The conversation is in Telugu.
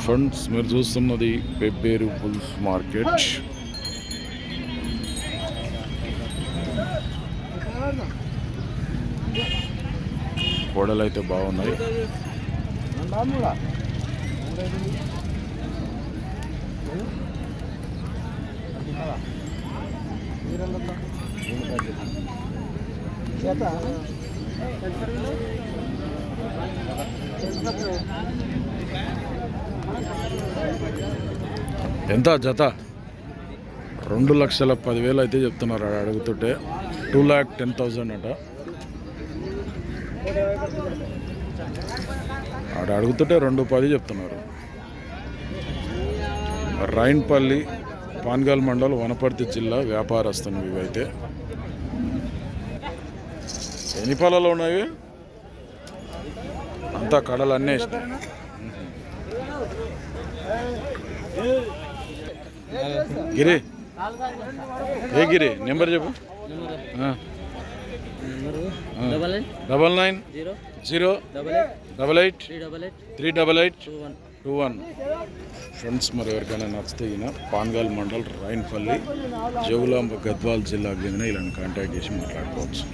ఫ్రెండ్స్ మీరు చూస్తున్నది పెబ్బేరు బుల్స్ మార్కెట్. కోడలు అయితే బాగున్నాయి. ఎంత జత? 2,10,000 అయితే చెప్తున్నారు. అడుగుతుంటే 2,10,000 అట. ఆడ అడుగుతుంటే 2,10 చెప్తున్నారు. రైన్పల్లి, పాన్గల్ మండల్, వనపర్తి జిల్లా వ్యాపారస్తులు ఇవైతే. ఎన్ని పాలలో ఉన్నాయి? అంతా కడలు అన్నీ ఇష్టం. గిరి ఏ గిరి నెంబర్ చెప్పు. 990088883821. ఫ్రెండ్స్ మరి ఎవరికైనా నచ్చితే ఈయన పాన్గల్ మండల్, రైన్పల్లి, జోగులాంబ, గద్వాల్ జిల్లాకు చెందిన ఇలాంటి కాంటాక్ట్ చేసి మాట్లాడుకోవచ్చు.